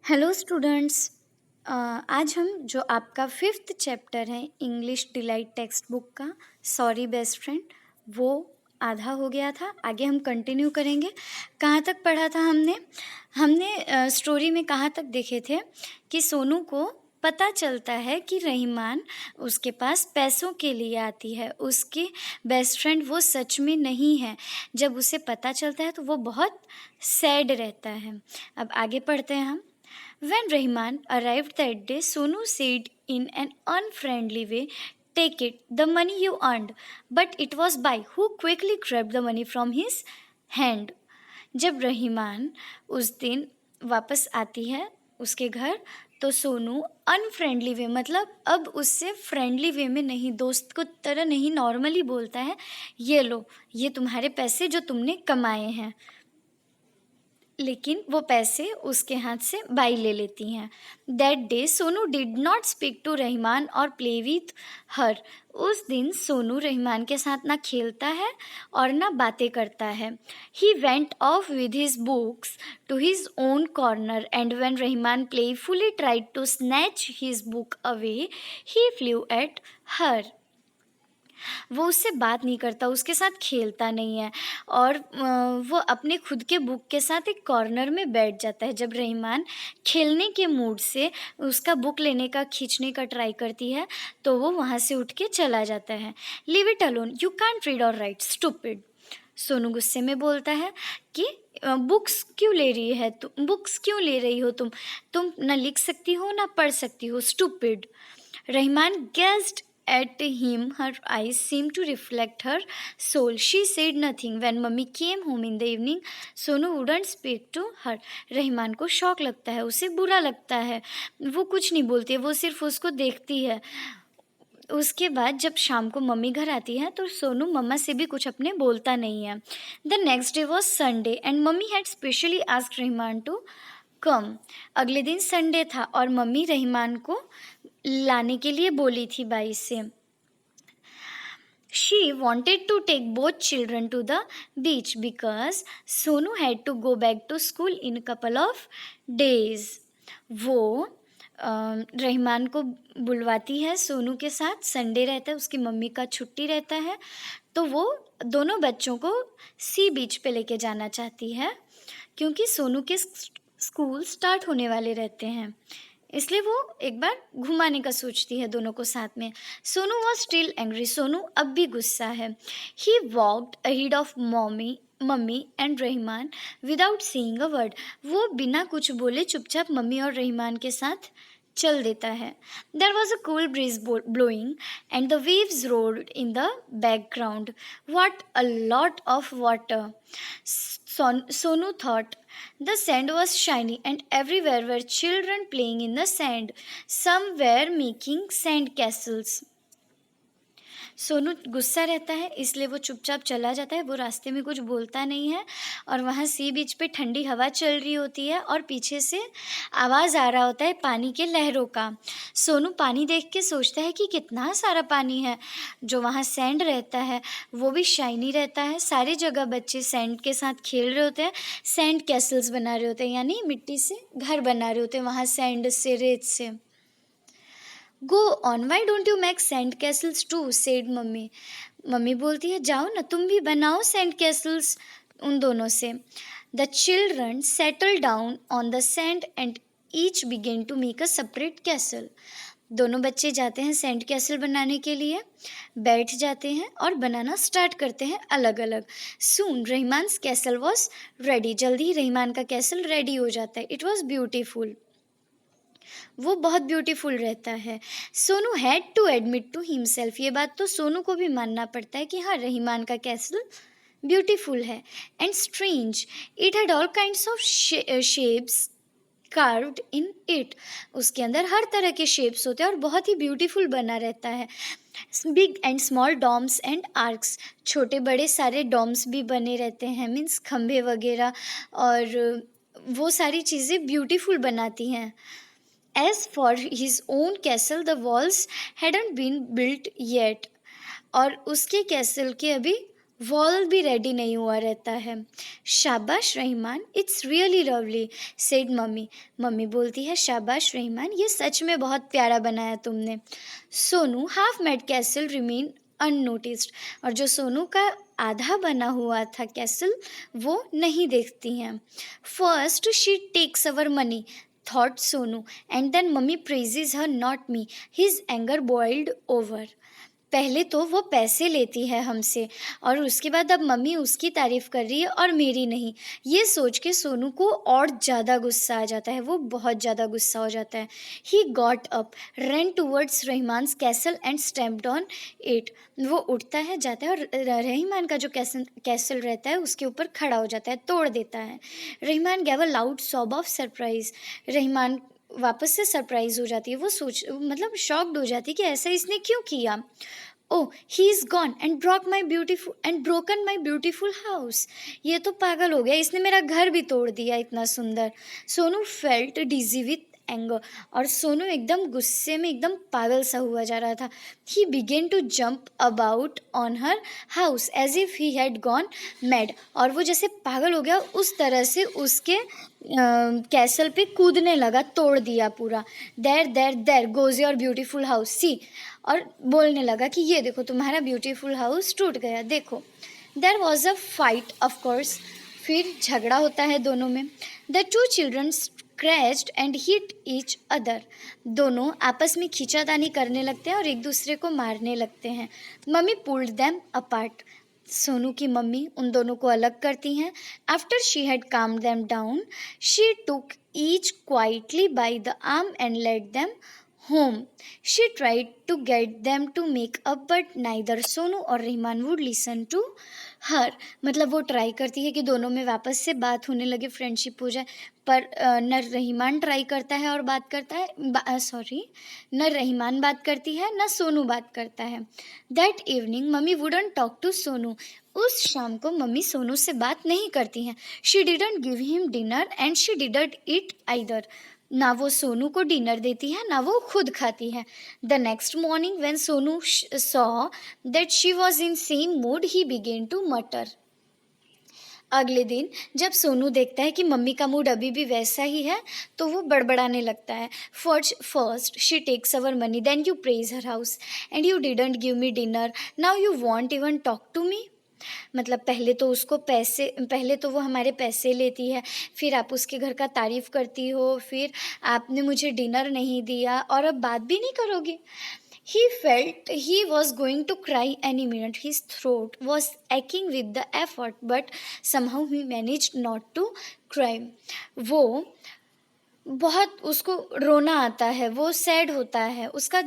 Hello students. आज हम जो आपका फिफ्थ चैप्टर है इंग्लिश डिलाइट टेक्स्ट बुक का सॉरी बेस्ट फ्रेंड, वो आधा हो गया था। आगे हम कंटिन्यू करेंगे। कहाँ तक पढ़ा था हमने हमने स्टोरी में कहाँ तक देखे थे कि सोनू को पता चलता है कि रहीमान उसके पास पैसों के लिए आती है, उसकी बेस्ट फ्रेंड वो सच में नहीं है। जब उसे पता चलता है तो वो बहुत सैड रहता है। अब आगे पढ़ते हैं हम। When Rahman arrived that day, Sonu said in an unfriendly way, "Take it, the money you earned." But it was Bai who quickly grabbed the money from his hand. जब रहीमान उस दिन वापस आती है उसके घर, तो सोनू अनफ्रेंडली वे, मतलब अब उससे फ्रेंडली वे में नहीं, दोस्त को तरह नहीं, नॉर्मली बोलता है, ये लो, ये तुम्हारे पैसे जो तुमने कमाए हैं। लेकिन वो पैसे उसके हाथ से बाई ले लेती हैं। That day Sonu did not speak to Rahman और प्ले विथ हर। उस दिन सोनू रहमान के साथ ना खेलता है और ना बातें करता है। He went off with his books to his own corner and when Rahman playfully tried to snatch his book away he flew at her. वो उससे बात नहीं करता, उसके साथ खेलता नहीं है और वो अपने खुद के बुक के साथ एक कॉर्नर में बैठ जाता है। जब रहमान खेलने के मूड से उसका बुक लेने का, खींचने का ट्राई करती है, तो वो वहाँ से उठ के चला जाता है। Leave it alone, you can't read और राइट, स्टूपिड। सोनू गुस्से में बोलता है कि बुक्स क्यों ले रही है तुम, बुक्स क्यों ले रही हो तुम ना लिख सकती हो ना पढ़ सकती हो, stupid. Rahman gazed at him, her eyes seemed to reflect her soul. She said nothing. When mummy came home in the evening, Sonu wouldn't speak to her. Rahman को शौक लगता है, उसे बुरा लगता है, वो कुछ नहीं बोलती है, वो सिर्फ उसको देखती है। उसके बाद जब शाम को मम्मी घर आती है तो सोनू मम्मा से भी कुछ अपने बोलता नहीं है। The next day was Sunday and mummy had specially asked Rahman to come. अगले दिन संडे था और मम्मी रहमान को लाने के लिए बोली थी बाई से। She wanted to take both children to the beach because Sonu had to go back to school in a couple of days. वो रहमान को बुलवाती है सोनू के साथ। संडे रहता है, उसकी मम्मी का छुट्टी रहता है, तो वो दोनों बच्चों को सी बीच पे लेके जाना चाहती है क्योंकि सोनू के स्कूल स्टार्ट होने वाले रहते हैं, इसलिए वो एक बार घुमाने का सोचती है दोनों को साथ में। Sonu was still angry, Sonu अब भी गुस्सा है। He walked ahead of mummy and Rahman without saying a word. वो बिना कुछ बोले चुपचाप मम्मी और रहमान के साथ चल देता है। There was a cool breeze blowing and the waves rolled in the background. What a lot of water, Sonu thought. The sand was shiny, and everywhere were children playing in the sand. Some were making sand castles. Sonu गुस्सा रहता है, इसलिए वो चुपचाप चला जाता है। वो रास्ते में कुछ बोलता नहीं है और वहाँ सी बीच पे ठंडी हवा चल रही होती है और पीछे से आवाज़ आ रहा होता है पानी के लहरों का। सोनू पानी देख के सोचता है कि कितना सारा पानी है। जो वहाँ सैंड रहता है वो भी शाइनी रहता है। सारी जगह बच्चे सैंड के साथ खेल रहे होते हैं, सैंड कैसल्स बना रहे होते हैं, यानी मिट्टी से घर बना रहे होते हैं वहाँ सैंड से, रेत से। Go on, why don't you make sand castles too, said mummy. Mummy बोलती है जाओ ना, तुम भी बनाओ सैंड कैसल्स उन दोनों से। The children settle down on the sand and each begin to make a separate castle. दोनों बच्चे जाते हैं सैंड कैसल बनाने के लिए, बैठ जाते हैं और बनाना स्टार्ट करते हैं अलग अलग। सून रहमान्स कैसल वॉज रेडी, जल्दी ही रहमान का कैसल रेडी हो जाता है। इट वॉज ब्यूटीफुल, वो बहुत ब्यूटीफुल रहता है। Sonu had to admit to himself, ये बात तो सोनू को भी मानना पड़ता है कि हाँ रहमान का कैसल ब्यूटीफुल है। And strange, it had all kinds of shapes carved in it. उसके अंदर हर तरह के शेप्स होते हैं और बहुत ही ब्यूटीफुल बना रहता है। Big and small domes and arcs, छोटे बड़े सारे डॉम्स भी बने रहते हैं, मीन्स खंभे वगैरह, और वो सारी चीज़ें ब्यूटीफुल बनाती हैं। As for his own castle, the walls hadn't been built yet. और उसके कैसल के अभी वॉल भी रेडी नहीं हुआ रहता है। शाबाश Rahiman, it's really lovely, said mummy. Mummy बोलती है, शाबाश रहीमान, ये सच में बहुत प्यारा बनाया तुमने। Sonu half made castle remain unnoticed, और जो सोनू का आधा बना हुआ था कैसल, वो नहीं देखती हैं। First she takes our money, thought Sonu, and then mummy praises her not me. His anger boiled over. पहले तो वो पैसे लेती है हमसे, और उसके बाद अब मम्मी उसकी तारीफ कर रही है और मेरी नहीं। ये सोच के सोनू को और ज़्यादा गुस्सा आ जाता है, वो बहुत ज़्यादा गुस्सा हो जाता है। He got up, run towards Rahman's castle and stamped on it. वो उठता है, जाता है और रहमान का जो कैसल रहता है उसके ऊपर खड़ा हो जाता है, तोड़ देता है। Rahman gave a loud sob of surprise. Rahman वापस से सरप्राइज हो जाती है, वो सोच मतलब शॉक्ड हो जाती है कि ऐसा इसने क्यों किया। Oh, he is gone and broken my beautiful house. ये तो पागल हो गया, इसने मेरा घर भी तोड़ दिया इतना सुंदर। Sonu felt dizzy with anger, और सोनू एकदम गुस्से में एकदम पागल सा हुआ जा रहा था। He began to jump about on her house as if he had gone mad, और वो जैसे पागल हो गया उस तरह से उसके कैसल पे कूदने लगा, तोड़ दिया पूरा। देर देर देर गोज योर ब्यूटीफुल हाउस सी, और बोलने लगा कि ये देखो तुम्हारा ब्यूटीफुल हाउस टूट गया, देखो। There was a fight of course, फिर झगड़ा होता है दोनों में। The two children scratched and hit each other. दोनों आपस में खींचातानी करने लगते हैं और एक दूसरे को मारने लगते हैं। Mummy pulled them apart. Sonu की मम्मी उन दोनों को अलग करती हैं। After she had calmed them down, she took each quietly by the arm and led them home. She tried to get them to make up, but neither Sonu और Rahman would listen to her. मतलब वो try करती है कि दोनों में वापस से बात होने लगे, फ्रेंडशिप हो जाए, पर न रहमान ट्राई करता है और बात करता है, न रहमान बात करती है न सोनू बात करता है। That evening mummy wouldn't talk to Sonu. उस शाम को मम्मी सोनू से बात नहीं करती हैं। She didn't give him dinner and she didn't eat either. ना वो सोनू को डिनर देती है ना वो खुद खाती है। The next morning when Sonu saw that she was in same mood, he began to mutter. अगले दिन जब सोनू देखता है कि मम्मी का मूड अभी भी वैसा ही है, तो वो बड़बड़ाने लगता है। First she takes our money, then you praise her house, and you didn't give me dinner, now you won't even talk to me. मतलब पहले तो वो हमारे पैसे लेती है, फिर आप उसके घर का तारीफ़ करती हो, फिर आपने मुझे डिनर नहीं दिया और अब बात भी नहीं करोगे। He felt he was going to cry any minute. His throat was aching with the effort, but somehow he managed not to cry. वो बहुत उसको रोना आता है, वो सैड होता है, उसका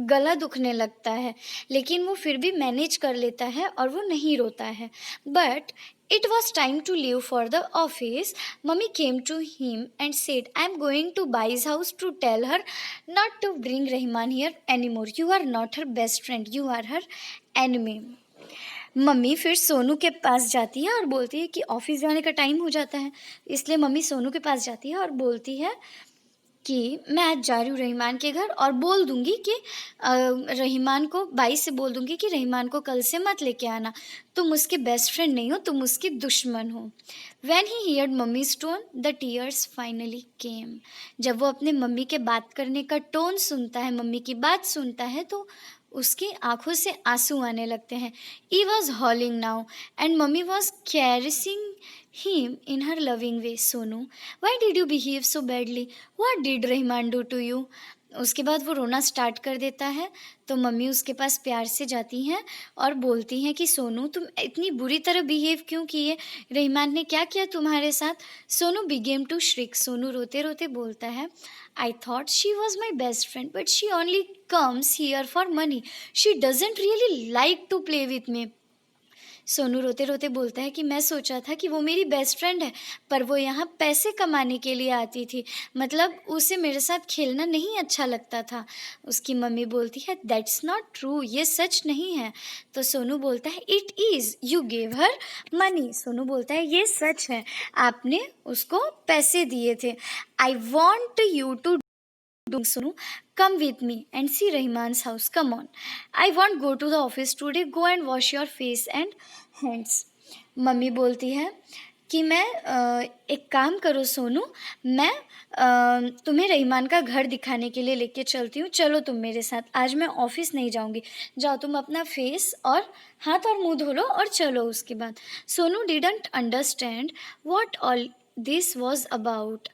गला दुखने लगता है, लेकिन वो फिर भी मैनेज कर लेता है और वो नहीं रोता है। But it was time to leave for the office. Mummy came to him and said, I am going to Bai's house to tell her not to bring Rahman here any more. You are not her best friend, you are her enemy. Mummy फिर सोनू के पास जाती है और बोलती है कि office जाने का टाइम हो जाता है, इसलिए मम्मी सोनू के पास जाती है और बोलती है कि मैं आज जा रही हूँ रहमान के घर, और बोल दूँगी कि रहमान को, बाई से बोल दूँगी कि रहमान को कल से मत लेके आना, तुम उसके बेस्ट फ्रेंड नहीं हो, तुम उसके दुश्मन हो। When he heard मम्मी's tone, the tears finally came. जब वो अपने मम्मी के बात करने का टोन सुनता है, मम्मी की बात सुनता है, तो उसकी आंखों से आंसू आने लगते हैं। He was howling now, and mummy was caressing him in her loving way. Sonu, why did you behave so badly? What did Rahman do to you? उसके बाद वो रोना स्टार्ट कर देता है, तो मम्मी उसके पास प्यार से जाती हैं और बोलती हैं कि सोनू, तुम इतनी बुरी तरह बिहेव क्यों किए, रहमान ने क्या किया तुम्हारे साथ। Sonu began to shriek. Sonu रोते रोते बोलता है, I thought she was my best friend, but she only comes here for money, she doesn't really like to play with me. Sonu रोते रोते बोलता है कि मैं सोचा था कि वो मेरी बेस्ट फ्रेंड है, पर वो यहाँ पैसे कमाने के लिए आती थी, मतलब उसे मेरे साथ खेलना नहीं अच्छा लगता था। उसकी मम्मी बोलती है, दैट्स नॉट ट्रू, ये सच नहीं है। तो सोनू बोलता है, it is, you gave her money. Sonu बोलता है, ये सच है, आपने उसको पैसे दिए थे। I want you to doing, Sonu? Come with me and see Rahman's house. Come on. I won't go to the office today. Go and wash your face and hands. Mummy बोलती है कि एक काम करो सोनू, मैं तुम्हें रहीमान का घर दिखाने के लिए लेके चलती हूँ, चलो तुम मेरे साथ, आज मैं ऑफिस नहीं जाऊँगी, जाओ तुम अपना फेस और हाथ और मुंह धो लो और चलो उसके बाद. Sonu didn't understand what all this was about,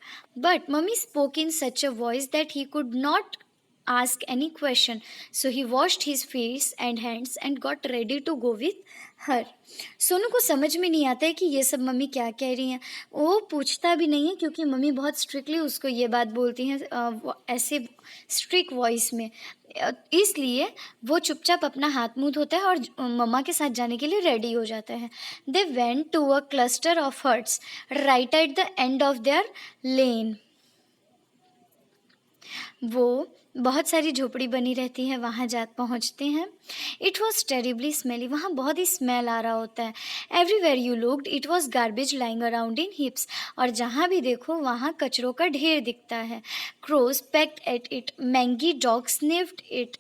but mummy spoke in such a voice that he could not ask any question. So he washed his face and hands and got ready to go with her. Sonu को समझ में नहीं आता है कि ये सब mummy क्या कह रही हैं. वो पूछता भी नहीं है क्योंकि मम्मी बहुत स्ट्रिक्टली उसको ये बात बोलती हैं ऐसे स्ट्रिक्ट वॉइस में. इसलिए वो चुपचाप अपना हाथ मुंह धोता है और मम्मा के साथ जाने के लिए रेडी हो जाता है. They went to a cluster of huts right at the end of their lane. वो बहुत सारी झोपड़ी बनी रहती है, वहाँ जा पहुँचते हैं. It was terribly smelly. वहाँ बहुत ही स्मेल आ रहा होता है. Everywhere you looked it was garbage lying around in हिप्स. और जहाँ भी देखो वहाँ कचरों का ढेर दिखता है. Crows pecked at it. Mangy dog sniffed it.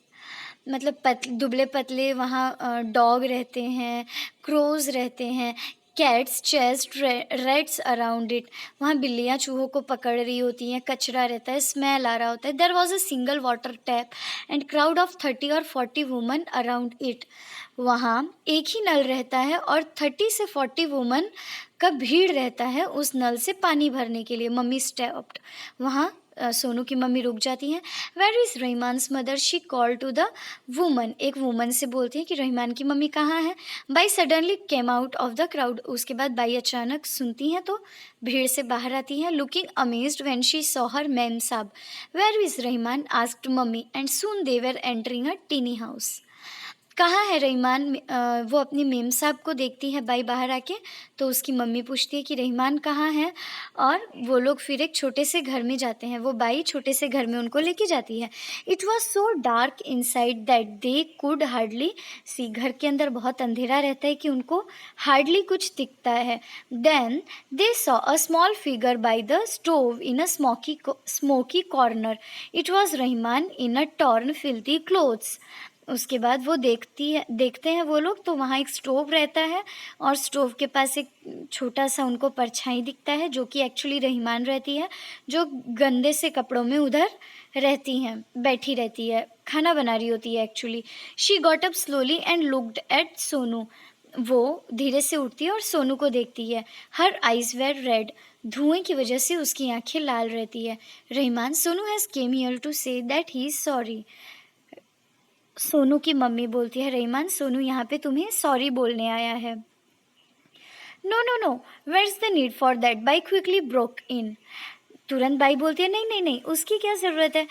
मतलब दुबले पतले वहाँ डॉग रहते हैं, क्रोज रहते हैं. Cats chased rats around it. वहाँ बिल्लियाँ चूहों को पकड़ रही होती हैं, कचरा रहता है, स्मेल आ रहा होता है. There was a single water tap and crowd of 30 or 40 woman around it. वहाँ एक ही नल रहता है और 30 से 40 वुमन का भीड़ रहता है उस नल से पानी भरने के लिए. Mummy stopped. वहाँ सोनू की मम्मी रुक जाती हैं. Where is Rahiman's mother? She call to the woman. एक वुमन से बोलती है कि रहीमान की मम्मी कहाँ है. Bai suddenly came out of the crowd. उसके बाद बाई अचानक सुनती हैं तो भीड़ से बाहर आती हैं. Looking amazed when she saw her memsahib. Where is Rahiman? Asked mummy and soon they were entering a tiny house. कहाँ है रहीमान? वो अपनी मेम साहब को देखती है बाई बाहर आके, तो उसकी मम्मी पूछती है कि रहीमान कहाँ है. और वो लोग फिर एक छोटे से घर में जाते हैं. वो बाई छोटे से घर में उनको लेके जाती है. It was so dark inside that they could hardly see. घर के अंदर बहुत अंधेरा रहता है कि उनको हार्डली कुछ दिखता है. Then they saw a small figure by the stove in a smoky corner. It was Rahiman in a torn filthy clothes. उसके बाद वो देखते हैं वो लोग, तो वहाँ एक स्टोव रहता है और स्टोव के पास एक छोटा सा उनको परछाई दिखता है जो कि एक्चुअली रहीमान रहती है, जो गंदे से कपड़ों में उधर रहती हैं, बैठी रहती है, खाना बना रही होती है actually. She got up slowly and looked at Sonu. वो धीरे से उठती है और सोनू को देखती है. Her eyes were red. धुएं की वजह से उसकी आंखें लाल रहती है. Rahiman, Sonu has come here to say that he is sorry. Sonu की मम्मी बोलती है, रहीमान सोनू यहाँ पे तुम्हें सॉरी बोलने आया है. No no no, where is the need for that? Bai quickly broke in. तुरंत बाई बोलती है, नहीं नहीं नहीं, उसकी क्या ज़रूरत है.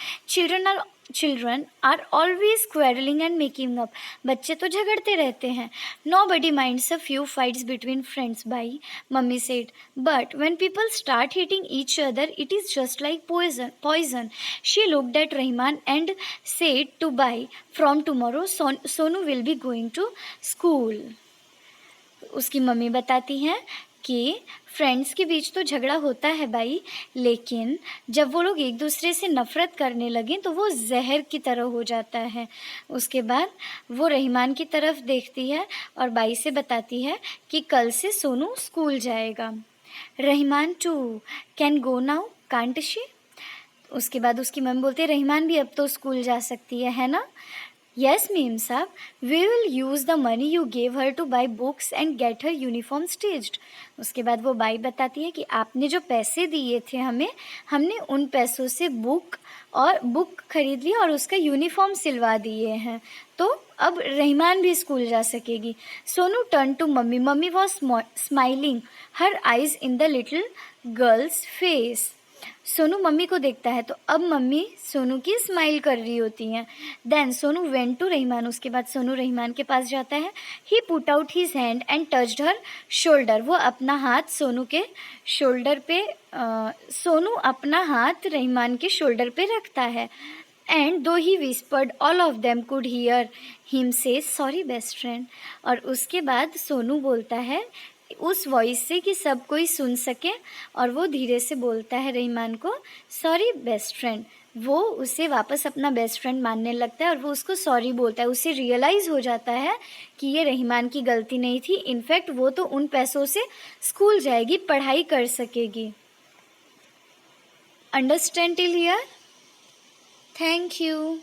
Children are always quarrelling and making up. बच्चे तो झगड़ते रहते हैं. Nobody minds a few fights between friends Bai, mummy said. But when people start hitting each other it is just like poison. She looked at Rahiman and said to Bai, from tomorrow Sonu will be going to school. उसकी mummy बताती हैं कि friends के बीच तो झगड़ा होता है भाई, लेकिन जब वो लोग एक दूसरे से नफ़रत करने लगें तो वो जहर की तरह हो जाता है. उसके बाद वो रहीमान की तरफ देखती है और बाई से बताती है कि कल से सोनू स्कूल जाएगा. Rahiman too can go now can't she. उसके बाद उसकी मम्मी बोलती है, रहीमान भी अब तो स्कूल जा सकती है ना. Yes, मेम साहब, we will use the money you gave her to buy books and get her uniform stitched. उसके बाद वो बाई बताती है कि आपने जो पैसे दिए थे हमने उन पैसों से बुक खरीद ली और उसका यूनिफॉर्म सिलवा दिए हैं, तो अब रहीमान भी स्कूल जा सकेगी. Sonu turn to mummy. Mummy was smiling, her eyes in the little girl's face. Sonu mummy को देखता है तो अब मम्मी सोनू की स्माइल कर रही होती हैं. Then Sonu went to Rahiman. उसके बाद सोनू रहीमान के पास जाता है. He put out his hand and touched her shoulder. वो अपना हाथ सोनू के शोल्डर पे सोनू अपना हाथ रहीमान के शोल्डर पे रखता है. And though he whispered all of them could hear him say sorry best friend. और उसके बाद सोनू बोलता है उस वॉइस से कि सब कोई सुन सके, और वो धीरे से बोलता है रहीमान को, सॉरी बेस्ट फ्रेंड. वो उसे वापस अपना बेस्ट फ्रेंड मानने लगता है और वो उसको सॉरी बोलता है। उसे रियलाइज़ हो जाता है कि ये रहीमान की गलती नहीं थी, इनफैक्ट वो तो उन पैसों से स्कूल जाएगी, पढ़ाई कर सकेगी। Understand till here? Thank you.